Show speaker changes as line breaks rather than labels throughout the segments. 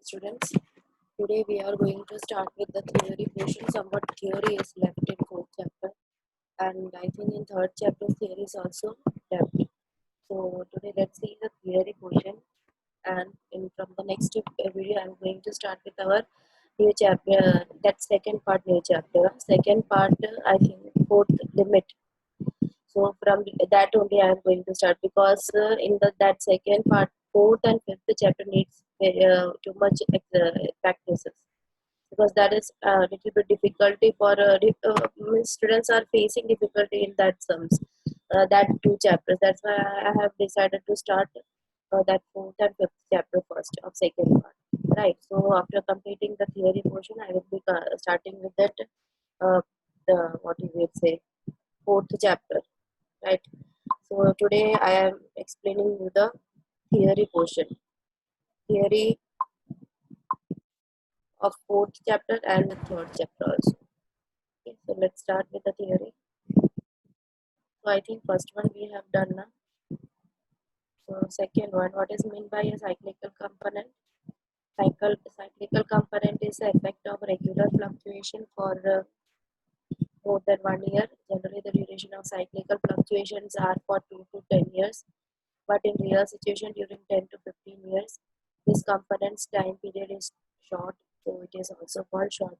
students. Today we are going to start with the theory portion. Somewhat theory is left in fourth chapter, and I think in third chapter theory is also left. So today let's see the theory portion, and from the next video I'm going to start with our new chapter. That second part new chapter. Second part I think fourth limit. So from that only I am going to start because in that second part, fourth and fifth chapter needs too much practices because that is a little bit difficulty for students are facing difficulty in that sums, that two chapters. That's why I have decided to start that fourth and fifth chapter first of second part. Right. So after completing the theory portion, I will be starting with that. The what you will say fourth chapter. Right. So today I am explaining you the theory portion, theory of fourth chapter and the third chapter also. Okay, so let's start with the theory. So I think first one we have done now. So second one, what is meant by a cyclical component? Cyclical component is the effect of regular fluctuation for more than 1 year. Generally, the duration of cyclical fluctuations are for 2 to 10 years, but in real situation during 10 to 15 years, this component's time period is short, so it is also called short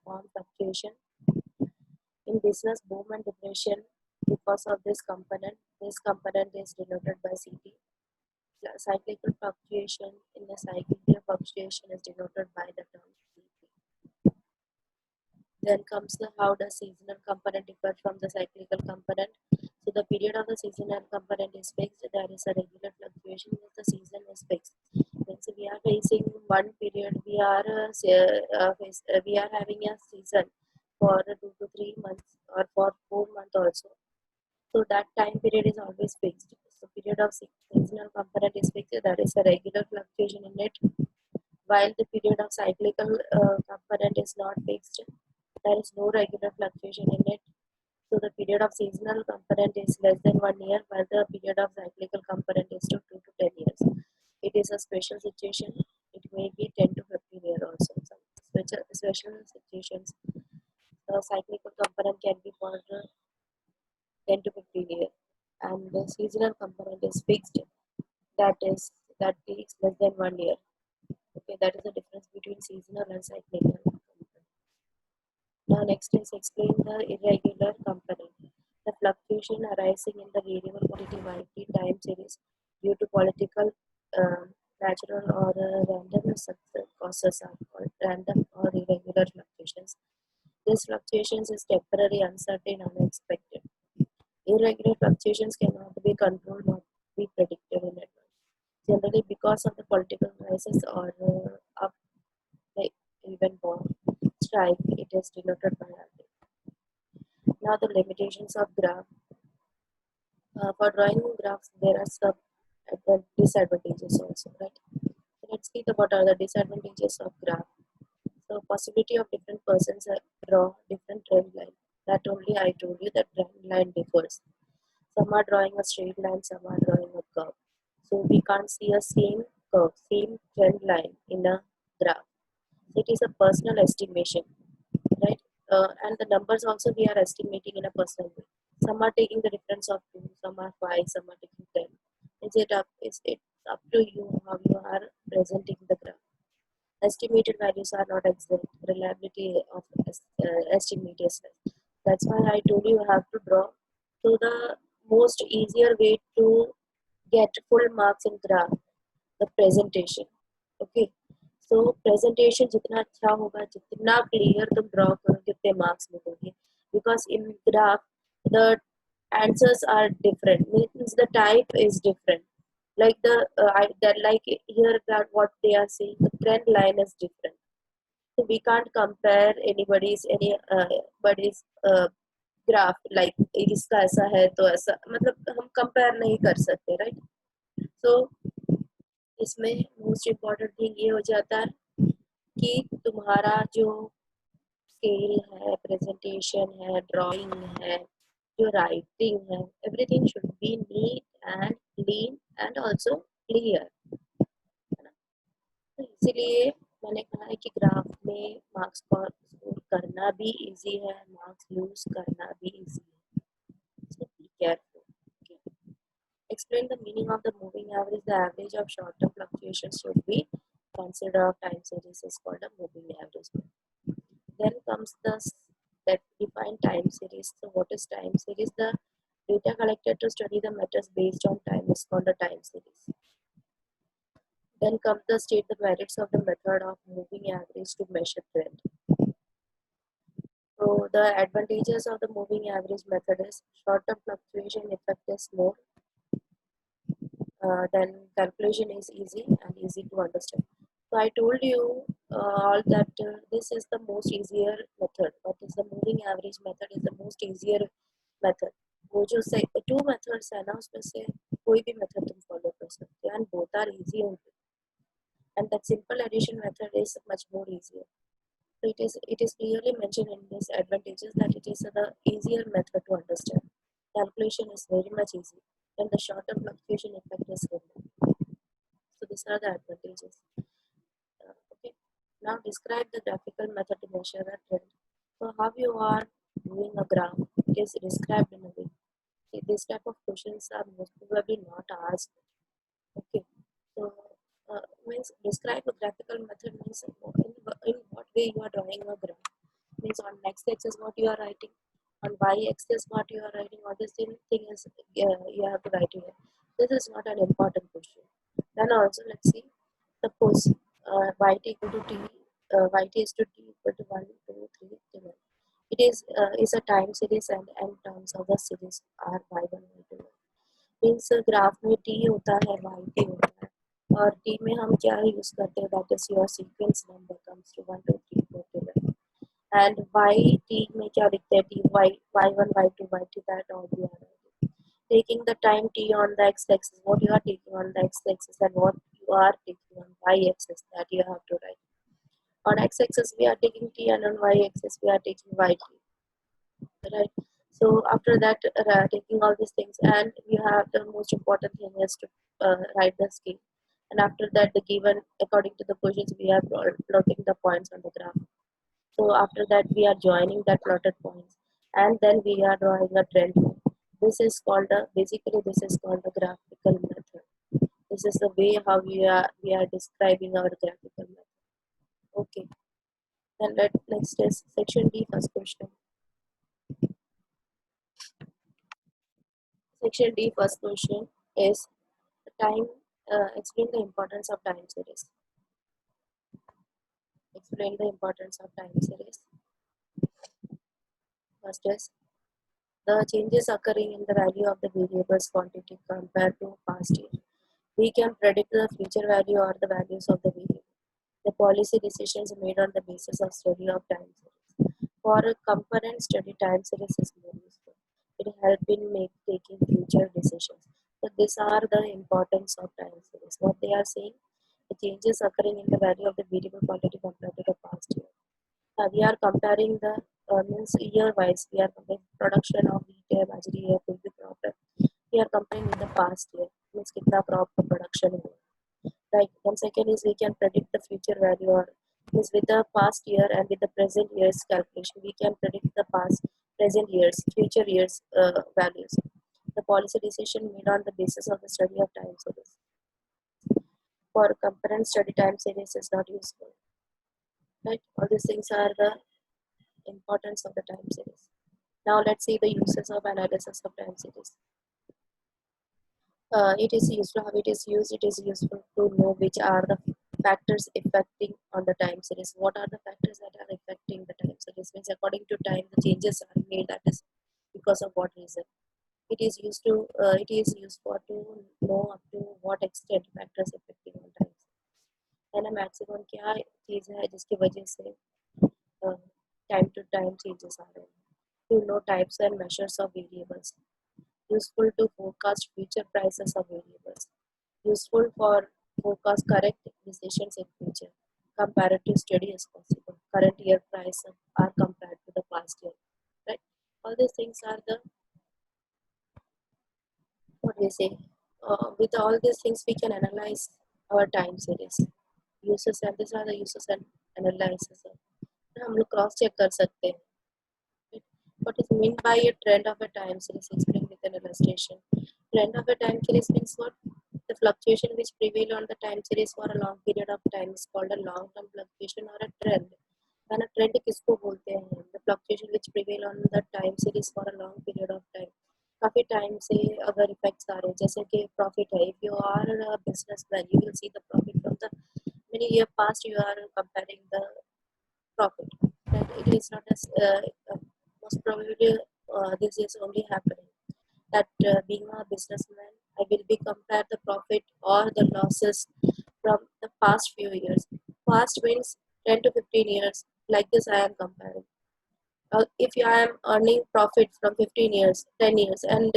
form fluctuation. In business boom and depression, because of this component is denoted by CT. Cyclical fluctuation in the cyclical fluctuation is denoted by the term CT. Then comes the how the seasonal component differ from the cyclical component. So the period of the seasonal component is fixed. There is a regular fluctuation if the season is fixed. Means we are facing one period. We are having a season for 2 to 3 months or for 4 months also. So that time period is always fixed. So period of seasonal component is fixed. There is a regular fluctuation in it. While the period of cyclical component is not fixed, there is no regular fluctuation in it. So the period of seasonal component is less than 1 year, while the period of cyclical component is 2 to 10 years. It is a special situation. It may be 10 to 15 years also. Some special situations, the cyclical component can be for 10 to 15 years, and the seasonal component is fixed. That is that takes less than 1 year. Okay, that is the difference between seasonal and cyclical component. Now next is explain the irregular component. The fluctuation arising in the variable quantity time series due to political, uh, natural or random causes are called random or irregular fluctuations. These fluctuations is temporary, uncertain, unexpected. Irregular fluctuations cannot be controlled or be predicted in advance. Generally, because of the political crisis or up the even bomb strike, it is denoted by RT. Now the limitations of graph. For drawing graphs, there are some disadvantages also, right? So let's see what are the disadvantages of graph. So possibility of different persons draw different trend line. That only I told you that trend line differs. Some are drawing a straight line, some are drawing a curve. So we can't see a same curve, same trend line in a graph. It is a personal estimation, right? And the numbers also we are estimating in a personal way. Some are taking the difference of 2, some are 5, some are taking 10. Is it up to you how you are presenting the graph? Estimated values are not exact. Reliability of estimate is less. That's why I told you have to draw. So the most easier way to get full marks in graph, the presentation. Okay. So presentation जितना अच्छा होगा, जितना clear तुम draw करोगे उतने marks मिलेंगे. Because in graph the answers are different. Means the type is different. Like like here that what they are saying, the trend line is different. So we can't compare anybody's graph like इसका ऐसा है तो ऐसा मतलब हम compare नहीं कर सकते राइट. सो इसमें मोस्ट इम्पॉर्टेंट थिंग ये हो जाता है कि तुम्हारा जो स्केल है, प्रेजेंटेशन है, ड्राइंग है, जो राइटिंग है, everything should be neat and clean and also clear. तो इसीलिए मैंने कहा है कि ग्राफ में मार्क्स को स्कोर करना भी इजी है, मार्क्स लूज करना भी इजी है, so be careful. Okay. Explain the meaning of the moving average. The average of short-term fluctuations should be considered of time series is called a moving average. Then comes the that define time series. So what is time series? The data collected to study the matters based on time is called a time series. Then comes the state the merits of the method of moving average to measure trend. So the advantages of the moving average method is short-term fluctuation effect is more. Then calculation is easy and easy to understand. So I told you all that this is the most easier method, but is the moving average method is the most easier method. वो जो से two methods है ना उसमें से कोई भी method तुम फॉलो कर सकते हो, and both are easy only, and that simple addition method is much more easier. So it is clearly mentioned in these advantages that it is the easier method to understand. Calculation is very much easy, and the shorter fluctuation effect is hidden. So these are the advantages. Okay. Now describe the graphical method to measure a trend. So how you are doing a graph is described in a way. See, this type of questions are most probably not asked. Okay. So means describe a graphical method means in what way you are drawing a graph. Means on x-axis what you are writing, on y-axis what you are writing, all this thing is you have to write here. This is not an important question. Then also let's see. Suppose yt equal to t, yt is to t equal to 1, 2, 3, 7. It is a time series and n terms of the series are y1, y2. Means graph में T होता है, Y T होता है, और T में हम क्या use करते हैं, that is your sequence number comes to 1 2 3 4 7, and Y T में क्या लिखते हैं, T Y Y one Y two Y three, that all you are taking the time t on the x-axis, what you are taking on the x-axis and what you are taking on y-axis, that you have to write. On x-axis we are taking t and on y-axis we are taking yt, right? So after that taking all these things, and you have the most important thing is to write the scale, and after that the given according to the questions we are plotting the points on the graph. So after that we are joining that plotted points, and then we are drawing a trend line. This is called a basically this is called a graphical method. This is the way how we are describing our graphical method. Okay, and next is section D, first question. Section D, first question is the time. Explain the importance of time series. Explain the importance of time series. First is the changes occurring in the value of the variables quantity compared to past year. We can predict the future value or the values of the variable. The policy decisions made on the basis of study of time series. For a component study, time series is more useful. It helps in taking future decisions. So these are the importance of time series. What they are saying, the changes occurring in the value of the variable quantity compared to the past year. We are comparing the means year wise. We are comparing production of wheat, imaginary year, could be crop. We are comparing with the past year. Means kitna crop का production हुआ. Right. Then second is we can predict the future value, or is with the past year and with the present year's calculation we can predict the past, present years, future years values. The policy decision made on the basis of the study of time series. For concurrent study, time series is not useful. Right. All these things are the importance of the time series. Now let's see the uses of analysis of time series. It is useful how it is used. It is useful to know which are the factors affecting on the time series. What are the factors that are affecting the time series? Means according to time the changes are made. That is because of what reason. It is used to. It is used for to know up to what extent factors affecting on time. And a maximum क्या चीज है जिसकी वजह से time to time changes आ रहे हैं. To know types and measures of variables. Useful to forecast future prices of variables. Useful for forecast correct decisions in future. Comparative study is possible. Current year price are compared to the past year. Right? All these things are the what we say. With all these things we can analyze our time series. uses and these are the uses and analysis. हम लोग cross check कर सकते हैं. What is meant by a trend of a time series? Explain with an illustration. Trend of a time series means what? The fluctuation which prevail on the time series for a long period of time is called a long-term fluctuation or a trend. And a trend किसको बोलते हैं? The fluctuation which prevail on the time series for a long period of time. काफी time से अगर effects आ रहे हैं जैसे कि प्रॉफिट है, if you are a businessman you will see the profit from the many year past you are comparing the profit, that it is not as most probably this is only happening that being a businessman I will be compared the profit or the losses from the past few years. Past means 10 to 15 years, like this I am comparing. If I am earning profit from 15 years 10 years and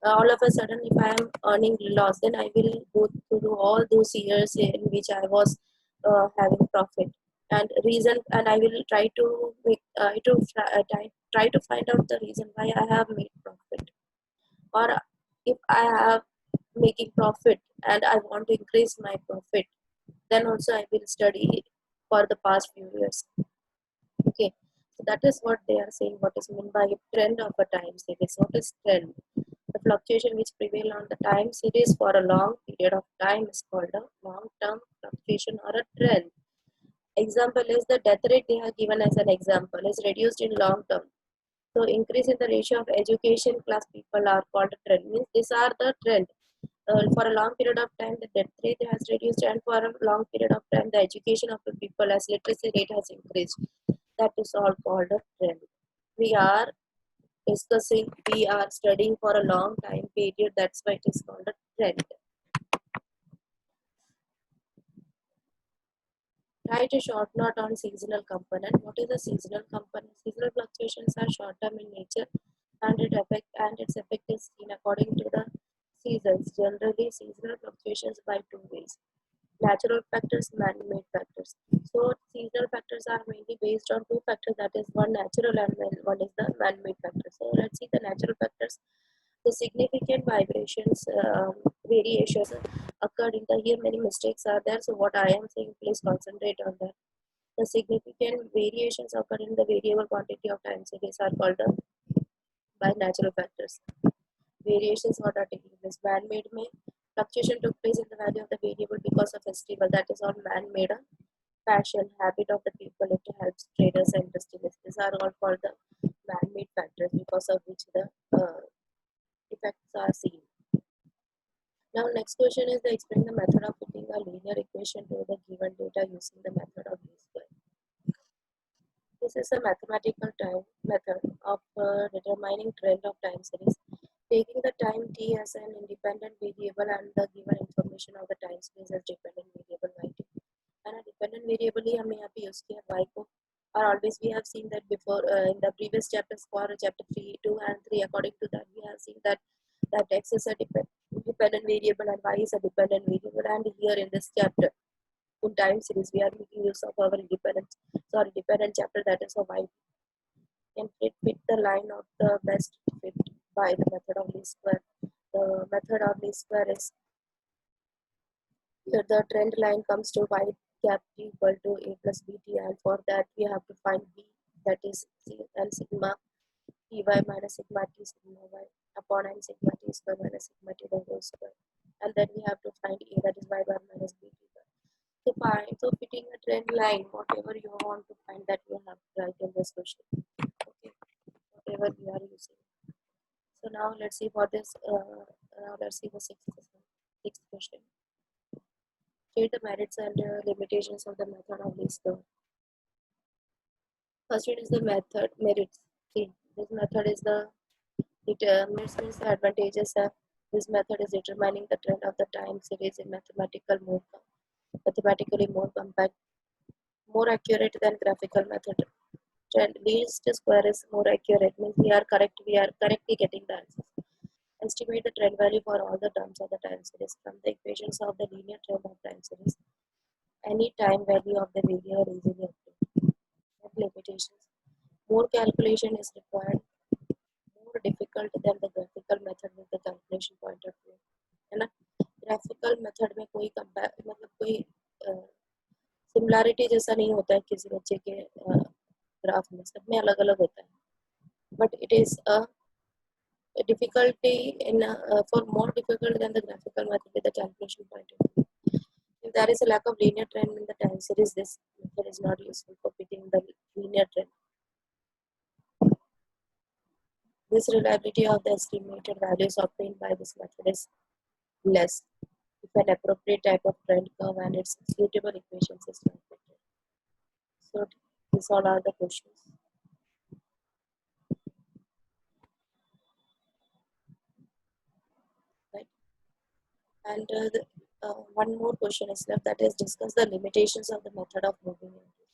all of a sudden if I am earning loss, then I will go through all those years in which I was having profit and reason, and I will try to make try to find out the reason why I have made profit, or if I have making profit and I want to increase my profit, then also I will study for the past few years. Okay, so that is what they are saying. What is meant by a trend of a time series? What is trend? The fluctuation which prevail on the time series for a long period of time is called a long-term fluctuation or a trend. Example is the death rate they have given as an example is reduced in long term. So increase in the ratio of education class people are called a trend. Means these are the trend. For a long period of time, the death rate has reduced, and for a long period of time, the education of the people as literacy rate has increased. That is all called a trend. We are discussing, we are studying for a long time period. That's why it is called a trend. Write a short note on seasonal component. What is a seasonal component? Seasonal fluctuations are short term in nature and its effect is seen according to the seasons. Generally, seasonal fluctuations by two ways. Natural factors, man-made factors. So seasonal factors are mainly based on two factors, that is one natural and one is the man-made factor. So let's see the natural factors. The significant vibrations, variations occurred in the here. Many mistakes are there. So what I am saying, please concentrate on that. The significant variations occur in the variable quantity of time series are called by natural factors. Variations what are taking place. Man-made may fluctuation took place in the value of the variable because of festival. That is all man-made. Fashion, habit of the people, it helps traders and industrialists. These are all called the man-made factors because of which the effects are seen. Now, next question is the explain the method of fitting a linear equation to the given data using the method of least square. This is a mathematical time method of determining trend of time series, taking the time t as an independent variable and the given information of the time series as dependent variable yt. And a dependent variable ही हमने यहाँ पे use किया y को, or always we have seen that before in the previous chapters for chapter 3, 2 and 3. According to that, we have seen that x is a dependent variable and y is a dependent variable, and here in this chapter in time series we are making use of our dependent chapter, that is a y. Can fit the line of the best fit by the method of least square. The method of least square is here the trend line comes to y cap t equal to a plus bt, and for that we have to find b, that is c and sigma ty minus sigma t sigma y upon n sigma t square minus sigma t the whole square, and then we have to find a, that is y bar minus bt. So fitting a trend line, whatever you want to find, that you have to write in this question. Okay, whatever we are using. So now let's see what is now let's see the sixth question. State the merits and limitations of the method of least square. First one is the method merits. See, this method is the determines the advantages of this method is determining the trend of the time series in mathematically more compact, more accurate than graphical method. Trend least square is more accurate, means we are correctly getting the answers. Estimate the trend value for all the terms of the time series from the equations of the linear trend of time series. Any time value of the variable is easily obtained. Limitations. More calculation is required, more difficult than the graphical method with the calculation point of view. है ना? Graphical method में कोई मतलब कोई similarity जैसा नहीं होता है किसी बच्चे के ग्राफ में, सब में अलग अलग होता है, but it is a difficulty in for more difficult than the graphical method with the calculation point of view. If there is a lack of linear trend in the time series, this method is not useful for fitting the linear trend. This reliability of the estimated values obtained by this method is less if an appropriate type of trend curve and its suitable equations is not fitted. So these all are the questions. Right? And one more question is left, that is discuss the limitations of the method of moving average.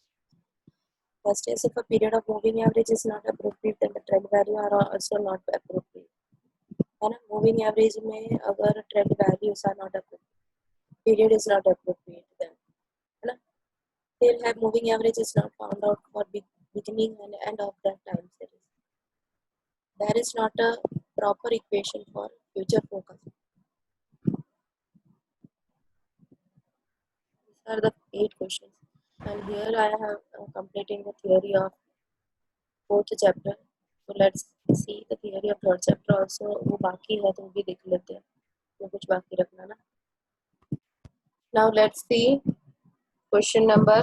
First is, if a period of moving average is not appropriate, then the trend value are also not appropriate. है ना, moving average में अगर trend values are not appropriate, period is not appropriate, then है ना, they'll have moving average is not found out for beginning and end of that time series. There is not a proper equation for future forecast. These are the 8 questions, and here I have completing the theory of 4th chapter. So let's see the theory of 3rd chapter also. वो बाकी है तो वो भी देख लेते हैं, तो कुछ बाकी रखना ना. Now let's see question number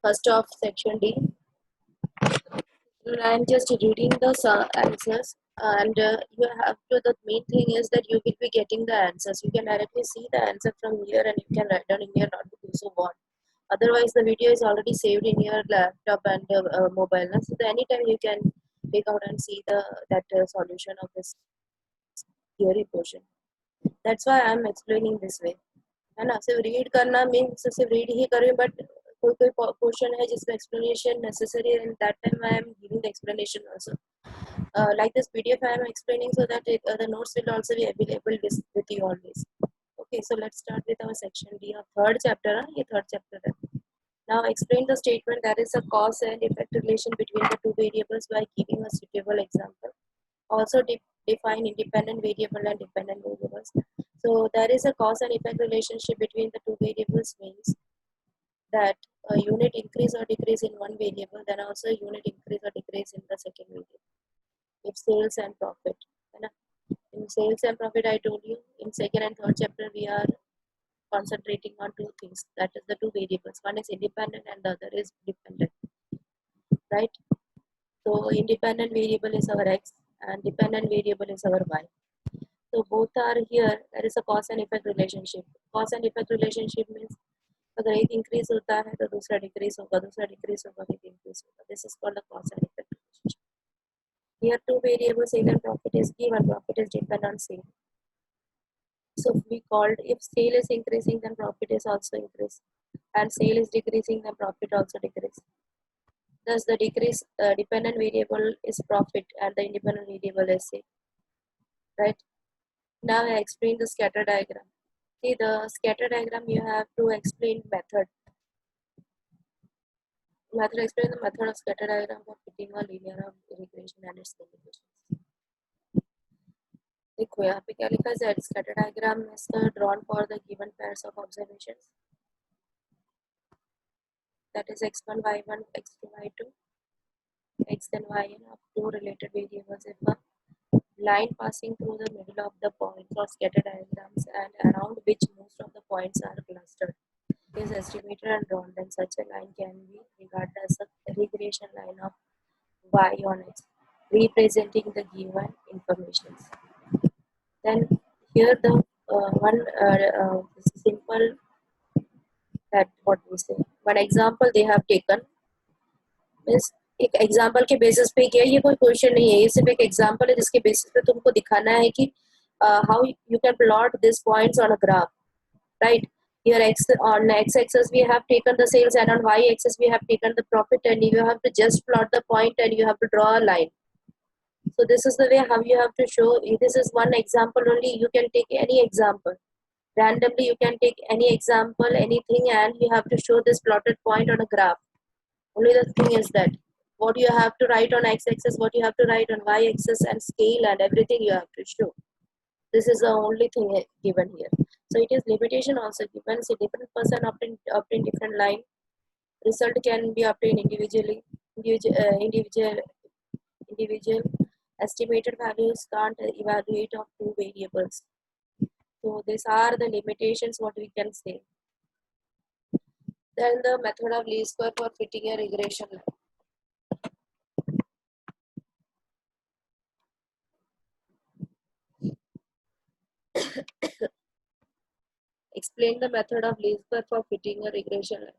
first of section D. I'm just reading the answers, and you have to. The main thing is that you will be getting the answers. You can directly see the answer from here, and you can write down in your notebook so on. Otherwise, the video is already saved in your laptop and mobile. So anytime you can take out and see that solution of this theory portion. That's why I'm explaining this way. है ना, सिर्फ read करना means सिर्फ read ही करें, but कोई कोई question है जिसमें एक्सप्लेनेशन नेसेसरी है, and that time I am giving the explanation also. Like this PDF I am explaining so that the notes will also be available with you always. Okay, so let's start with our section D of 3rd chapter. ये 3rd chapter है. Now explain the statement there is a cause and effect relation between the two variables by giving a suitable example. Also define independent variable and dependent variables. So there is a cause and effect relationship between the two variables, means that a unit increase or decrease in one variable, then also a unit increase or decrease in the second variable. If sales and profit, in sales and profit, I told you in 2nd and 3rd chapter we are concentrating on 2 things, that is the 2 variables. One is independent and the other is dependent, right? So independent variable is our x and dependent variable is our y. So both are here. There is a cause and effect relationship. Cause and effect relationship means अगर एक increase होता है तो दूसरा decrease होगा, दूसरा decrease होगा तो इंक्रीज होगा. This is called the cause and effect relationship. Here 2 variables, sale and profit is given. Profit is dependent on sale. So we called, if sale is increasing then profit is also increase, and sale is decreasing then profit also decrease. Thus the decrease dependent variable is profit and the independent variable is sale, right? Now I explain the scatter diagram. See, the scatter diagram you have to explain method. Explain the method of scatter diagram for fitting a linear regression and its limitations. देखो यहाँ पे क्या लिखा है, Z scatter diagram is drawn for the given pairs of observations, that is x1, y1, x2, y2, x and yn of 2 related variables. If a line passing through the middle of the points or scatter diagrams and around which most of the points are clustered is estimated and drawn, then such a line can be regarded as a regression line of y on x, representing the given information. Then here the one simple, that what we say, one example they have taken is, एक example के basis पे किया, ये कोई question नहीं है, ये सिर्फ एक एग्जाम्पल है जिसके बेसिस पे तुमको दिखाना है कि how you can plot this points on a graph, right? Here on x-axis we have taken the sales and on y-axis we have taken the profit, and you have to just plot the point and you have to draw a line. So this is the way how you have to show. This is one example only. You can take any example randomly, you can take any example, anything, and you have to show this plotted point on a graph. Only the thing is that what you have to write on x-axis, what you have to write on y-axis, and scale and everything you have to show. This is the only thing given here. So it is limitation also given. So different person obtain different line. Result can be obtained individually. Individual estimated values can't evaluate of two variables. So these are the limitations what we can say. Then the method of least square for fitting a regression line. Explain the method of least square for fitting a regression line.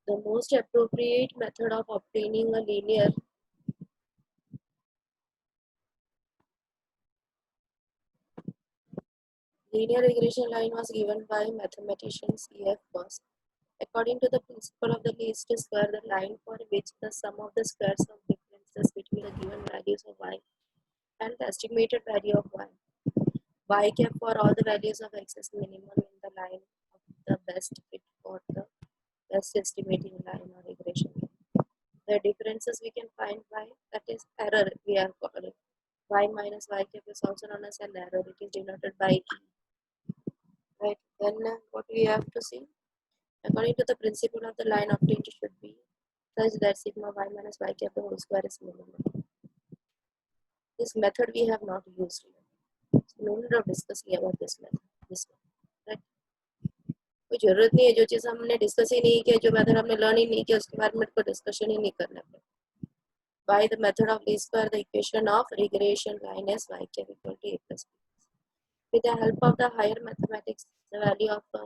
The most appropriate method of obtaining a linear regression line was given by mathematician C.F. Gauss. According to the principle of the least square, the line for which the sum of the squares of differences between the given values of y and the estimated value of y cap for all the values of x is minimum in the line of the best fit for the best estimating line or regression line. The differences we can find by, that is error we are calling. Y minus y cap is also known as an error. It is denoted by E. Right. Then what we have to see? According to the principle of the line obtained should be such that sigma y minus y cap the whole square is minimum. This method we have not used yet. So no need of discussing about this method. Right? कोई जरूरत नहीं है, जो चीज़ हमने discuss ही नहीं किया, जो method हमने लर्न ही नहीं किया, उसके बारे में कोई डिस्कशन ही नहीं करना है. By the method of least square, the equation of regression line is y cap equal to a plus b. With the help of the higher mathematics, the value of b,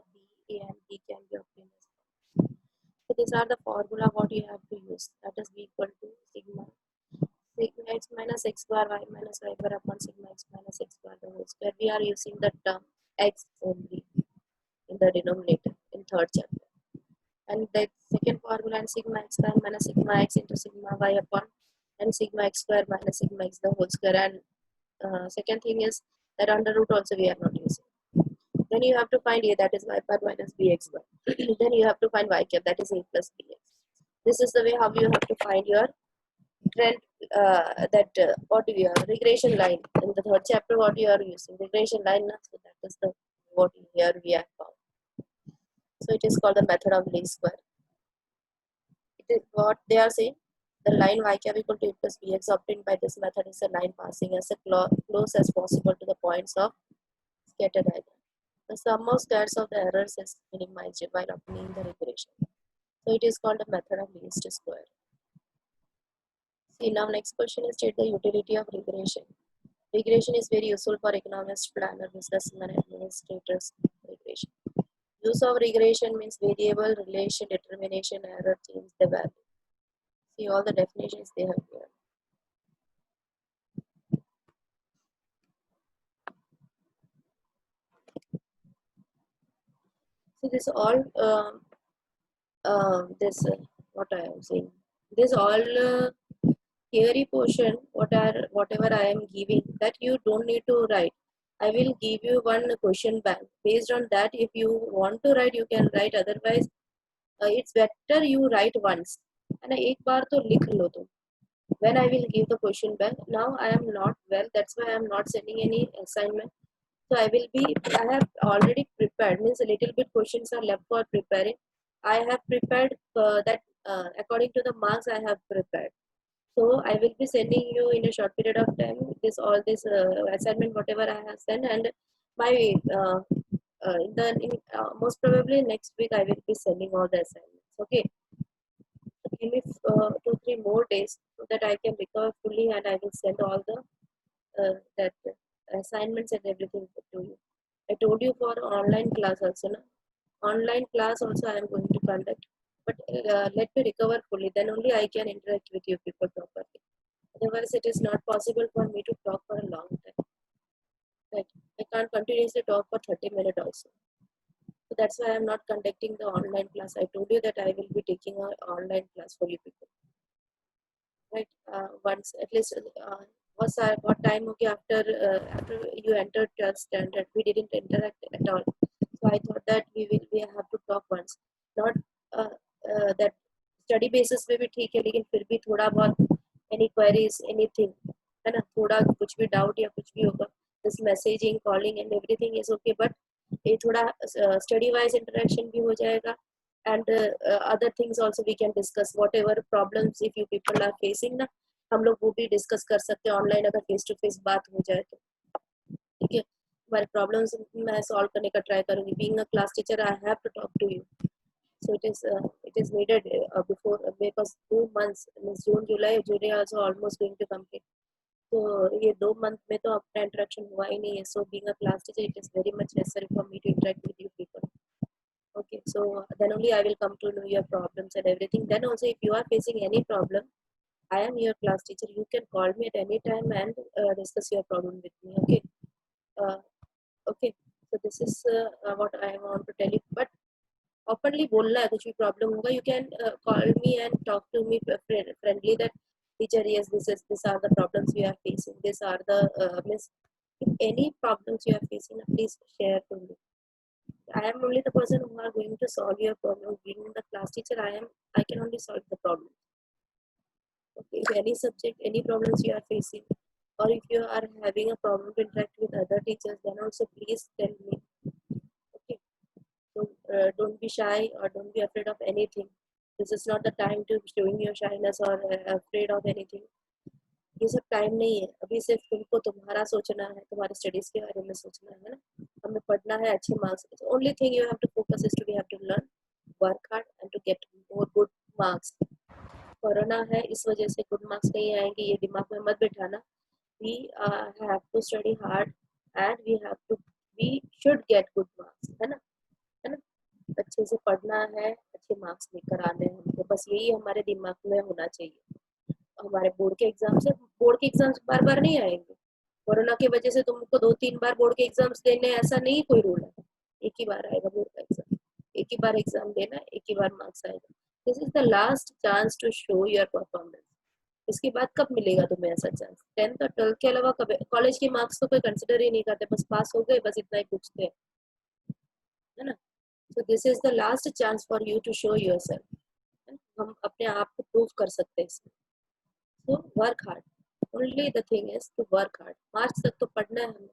a, and b can be obtained. So these are the formula what you have to use. That is b equal to sigma x minus x bar y minus y bar upon sigma x minus x bar the whole square. We are using the term x only in the denominator in third chapter. And the second formula and sigma x square minus sigma x into sigma y upon and sigma x square minus sigma x the whole square. And second thing is that under root also we are not using. Then you have to find a, that is y bar minus bx bar. Then you have to find y cap, that is a plus bx. This is the way how you have to find your trend, what we are regression line in the third chapter. What you are using regression line, so that is the what here we have found. So it is called the method of least square. It is what they are saying. The line y cap equal to a plus bx obtained by this method is a line passing as close as possible to the points of scatter diagram. The sum of squares of the errors is minimized while obtaining the regression. So it is called the method of least square. See, now next question is state the utility of regression. Regression is very useful for economists, planners, businessmen, administrators. Regression. Use of regression means variable, relation, determination, error, change the value. See all the definitions they have here. So this all what I am saying. This all theory portion, whatever I am giving, that you don't need to write. I will give you one question bank. Based on that, if you want to write, you can write. Otherwise, it's better you write once. And एक बार तो लिख लो तुम. When I will give the question bank. Now I am not well. That's why I am not sending any assignment. So I have already prepared. Means a little bit questions are left for preparing. I have prepared that according to the marks I have prepared. So I will be sending you in a short period of time all this assignment whatever I have sent, and by most probably next week I will be sending all the assignments. Okay, so give me 2-3 more days so that I can recover fully, and I will send all the that assignments and everything to you. I told you for online class also, na? Online class also I am going to conduct, but let me recover fully. Then only I can interact with you people properly. Otherwise, it is not possible for me to talk for a long time. Right? I can't continuously talk for 30 minutes also. So that's why I'm not conducting the online class. I told you that I will be taking an online class for you people. Right? Once at least. What time? Okay, after you entered 12th standard, we didn't interact at all. So I thought that we have to talk once. Not that study basis पे भी ठीक है, लेकिन फिर भी थोड़ा बहुत any queries, anything, है ना? थोड़ा कुछ भी डाउट या कुछ भी होगा, this messaging calling and everything is okay, but ये थोड़ा स्टडी वाइज इंटरेक्शन भी हो जाएगा, and other things also we can discuss whatever problems if you people are facing ना, हम लोग वो भी डिस्कस कर सकते हैं ऑनलाइन अगर फेस टू फेस बात हो जाए तो, ठीक है। हमारे प्रॉब्लम्स मैं सॉल्व करने का ट्राई करूंगी, being a class teacher I have to talk to you, so it is needed before because 2 months means June July also almost going to complete, तो ये 2 मंथ में तो अपना इंटरेक्शन हुआ ही नहीं है, so being a class teacher it is very much necessary for me to interact with you people. Okay, so then only I will come to know your problems and everything. Then also, if you are facing any problem, I am your class teacher. You can call me at any time and discuss your problem with me. Okay. Uh, okay. So this is what I want to tell you. But openly बोलना है, कुछ भी problem होगा, you can call me and talk to me friendly that teacher, yes, these are the problems we are facing. These are the means if any problems you are facing, please share to me. I am only the person who are going to solve your problem. Being the class teacher, I can only solve the problem. Okay, if any subject, any problems you are facing, or if you are having a problem to interact with other teachers, then also please tell me. Okay, so don't be shy or don't be afraid of anything. This is not the time to showing your shyness or afraid of anything. ये सब time नहीं है, अभी सिर्फ तुमको तुम्हारा सोचना है, तुम्हारे स्टडीज के बारे में सोचना है ना, हमें पढ़ना है अच्छे marks. Only thing you have to focus is to we have to learn, work hard and to get more good marks. Corona है इस वजह से गुड मार्क्स नहीं आएंगे, ये दिमाग में मत बिठाना. We have to study hard and we should get good marks, है ना, अच्छे से पढ़ना है, अच्छे मार्क्स लेकर आने हैं हमको, बस यही हमारे दिमाग में होना चाहिए. हमारे बोर्ड के एग्जाम्स बार बार नहीं आएंगे. कोरोना की वजह से तुमको 2-3 बार बोर्ड के एग्जाम्स देने, ऐसा नहीं कोई रूल है. एक ही बार आएगा बोर्ड का एग्जाम, एक ही बार एग्जाम देना, एक ही बार मार्क्स आएगा. This is the last chance to show your performance. इसके बाद कब मिलेगा तुम्हें ऐसा चांस? 10th और 12th के अलावा कब? कॉलेज के मार्क्स तो कोई कंसिडर ही नहीं करते, बस पास हो गए, बस इतना ही पूछते हैं, है ना. So this is the last chance for you to show yourself. हम अपने आप को प्रूव कर सकते हैं इसमें. So work hard. Only the thing is to work hard. मार्च तक तो पढ़ना है हमें,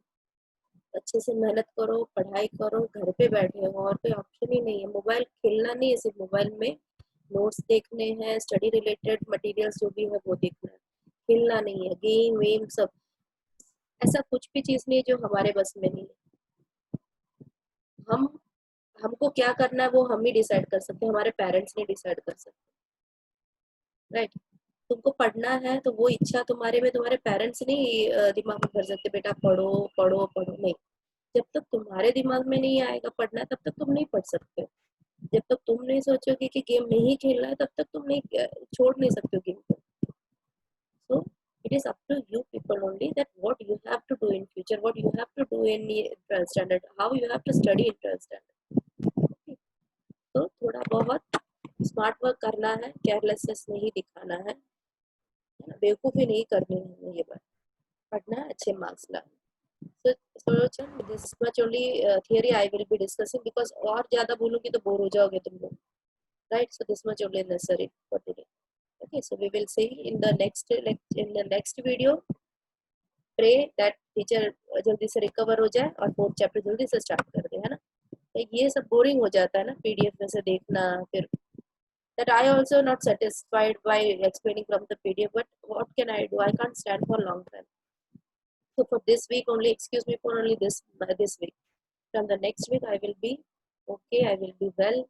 अच्छे से मेहनत करो, पढ़ाई करो, घर पे बैठे हो और कोई ऑप्शन ही नहीं है. मोबाइल खेलना नहीं है, सिर्फ मोबाइल में नोट्स देखने हैं, स्टडी रिलेटेड मटेरियल्स जो भी है वो देखना है, खेलना नहीं है. गेम वेम सब ऐसा कुछ भी चीज नहीं है जो हमारे बस में नहीं है. हम हमको क्या करना है वो हम ही डिसाइड कर सकते हैं, हमारे पेरेंट्स नहीं डिसाइड कर सकते, राइट. तुमको पढ़ना है तो वो इच्छा तुम्हारे में तुम्हारे पेरेंट्स नहीं दिमाग में भर सकते, बेटा पढ़ो पढ़ो पढ़ो, नहीं. जब तक तुम्हारे दिमाग में नहीं आएगा पढ़ना, तब तक तुम नहीं पढ़ सकते. जब तक तुम नहीं सोचोगे कि गेम नहीं खेलना है, तब तक तुम नहीं छोड़ नहीं सकते हो गेम को. So it is up to you people only that what you have to do in future, what you have to do in 12th standard, how you have to study in 12th standard. तो थोड़ा बहुत smart work करना है, carelessness नहीं दिखाना है, बेवकूफ़ी नहीं करनी है हमें. ये बात पढ़ना है, अच्छे मार्क्स लाना. So this much only theory I will be discussing because और ज़्यादा बोलूँगी तो बोर हो जाओगे तुम लोग, right? So this much only necessary for today. Okay, so we will see in the next video. Pray that teacher जल्दी से recover हो जाए और 4th chapter जल्दी से start कर दे, है ना. ये सब बोरिंग हो जाता है ना PDF में से देखना, फिर that I also not satisfied by explaining from the PDF, but what can I do? I can't stand for a long time. So for this week only, excuse me for only this week. From the next week, I will be okay. I will be well,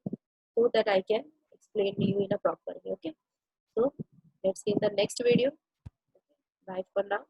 so that I can explain to you in a proper way. Okay. So let's see in the next video. Bye for now.